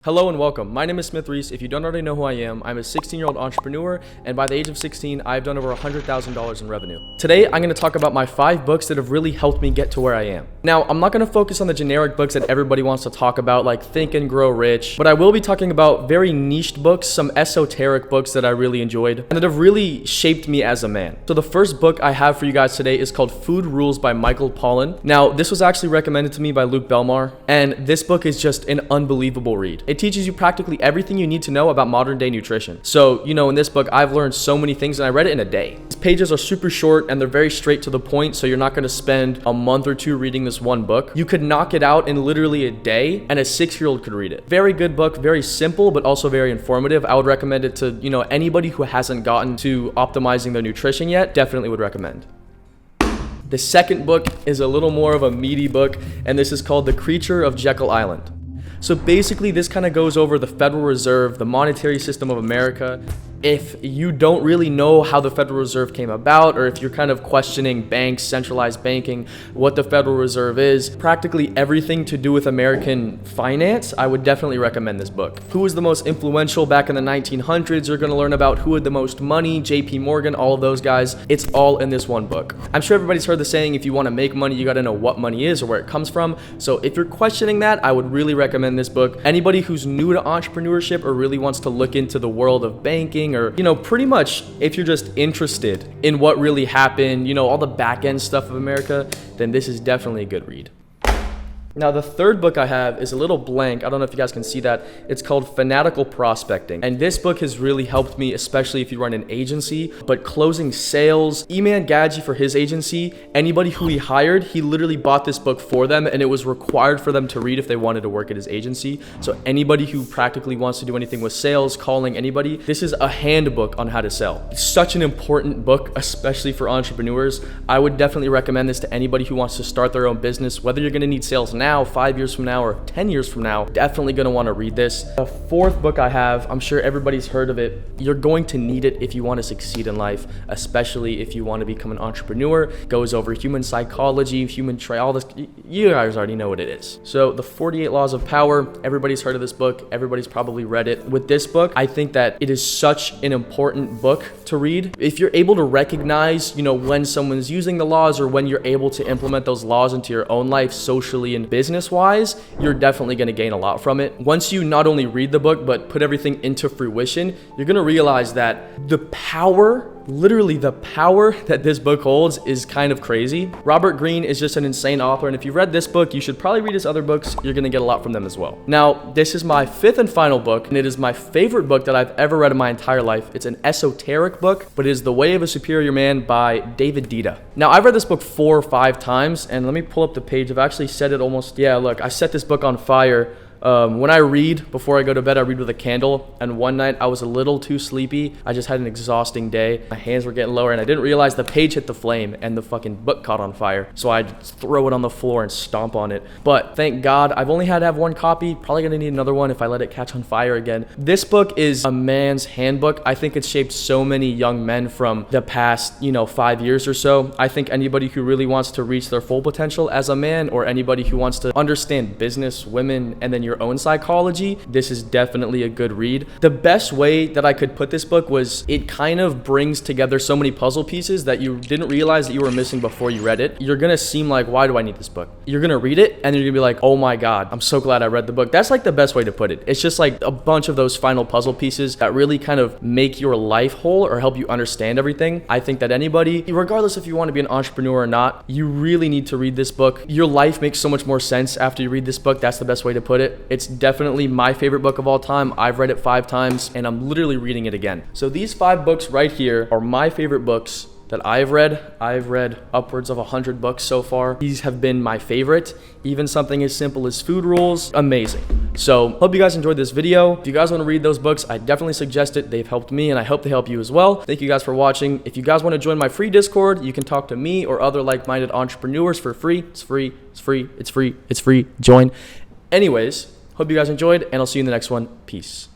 Hello and welcome. My name is Smith Reese. If you don't already know who I am, I'm a 16-year-old entrepreneur, and by the age of 16, I've done over $100,000 in revenue. Today, I'm going to talk about my 5 books that have really helped me get to where I am. Now, I'm not going to focus on the generic books that everybody wants to talk about, like Think and Grow Rich, but I will be talking about very niched books, some esoteric books that I really enjoyed, and that have really shaped me as a man. So the first book I have for you guys today is called Food Rules by Michael Pollan. Now, this was actually recommended to me by Luke Belmar, and this book is just an unbelievable read. It teaches you practically everything you need to know about modern day nutrition. So, in this book, I've learned so many things and I read it in a day. These pages are super short and they're very straight to the point, so you're not going to spend a month or two reading this one book. You could knock it out in literally a day and a 6-year-old could read it. Very good book, very simple, but also very informative. I would recommend it to, anybody who hasn't gotten to optimizing their nutrition yet, definitely would recommend. The second book is a little more of a meaty book, and this is called The Creature of Jekyll Island. So basically, this kind of goes over the Federal Reserve, the monetary system of America. If you don't really know how the Federal Reserve came about, or if you're kind of questioning banks, centralized banking, what the Federal Reserve is, practically everything to do with American finance, I would definitely recommend this book. Who was the most influential back in the 1900s? You're going to learn about who had the most money, JP Morgan, all of those guys. It's all in this one book. I'm sure everybody's heard the saying, if you want to make money, you got to know what money is or where it comes from. So if you're questioning that, I would really recommend this book. Anybody who's new to entrepreneurship or really wants to look into the world of banking, or pretty much if you're just interested in what really happened, all the back end stuff of America, then this is definitely a good read. Now, the third book I have is a little blank. I don't know if you guys can see that. It's called Fanatical Prospecting. And this book has really helped me, especially if you run an agency, but closing sales. Eman Gadji, for his agency, anybody who he hired, he literally bought this book for them, and it was required for them to read if they wanted to work at his agency. So anybody who practically wants to do anything with sales, calling anybody, this is a handbook on how to sell. It's such an important book, especially for entrepreneurs. I would definitely recommend this to anybody who wants to start their own business, whether you're going to need sales now, 5 years from now, or 10 years from now. Definitely going to want to read this. The fourth book I have, I'm sure everybody's heard of it. You're going to need it if you want to succeed in life, especially if you want to become an entrepreneur. It goes over human psychology, all this. You guys already know what it is. So the 48 Laws of Power, everybody's heard of this book. Everybody's probably read it. With this book, I think that it is such an important book to read. If you're able to recognize, when someone's using the laws, or when you're able to implement those laws into your own life, socially and business-wise, you're definitely going to gain a lot from it. Once you not only read the book, but put everything into fruition, you're going to realize that the power, literally the power that this book holds is kind of crazy. Robert Greene is just an insane author, and if you've read this book, you should probably read his other books. You're going to get a lot from them as well. Now, this is my 5th and final book, and it is my favorite book that I've ever read in my entire life. It's an esoteric book, but it is The Way of a Superior Man by David Deida. Now, I've read this book 4 or 5 times, and let me pull up the page. I've actually said it almost, look, I set this book on fire. When I read, before I go to bed, I read with a candle, and one night I was a little too sleepy. I just had an exhausting day. My hands were getting lower, and I didn't realize the page hit the flame and the fucking book caught on fire. So I'd throw it on the floor and stomp on it. But thank God, I've only had to have 1 copy. Probably gonna need another one if I let it catch on fire again. This book is a man's handbook. I think it's shaped so many young men from the past, 5 years or so. I think anybody who really wants to reach their full potential as a man, or anybody who wants to understand business, women, and then your own psychology, this is definitely a good read. The best way that I could put this book was it kind of brings together so many puzzle pieces that you didn't realize that you were missing before you read it. You're gonna seem like, why do I need this book? You're gonna read it and you're gonna be like, oh my God, I'm so glad I read the book. That's like the best way to put it. It's just like a bunch of those final puzzle pieces that really kind of make your life whole or help you understand everything. I think that anybody, regardless if you want to be an entrepreneur or not, you really need to read this book. Your life makes so much more sense after you read this book. That's the best way to put it. It's definitely my favorite book of all time. I've read it 5 times and I'm literally reading it again. So these 5 books right here are my favorite books that I've read. I've read upwards of 100 books so far. These have been my favorite. Even something as simple as Food Rules, amazing. So hope you guys enjoyed this video. If you guys want to read those books, I definitely suggest it. They've helped me and I hope they help you as well. Thank you guys for watching. If you guys want to join my free Discord, you can talk to me or other like-minded entrepreneurs for free. It's free, it's free, it's free, it's free. Join. Anyways, hope you guys enjoyed, and I'll see you in the next one. Peace.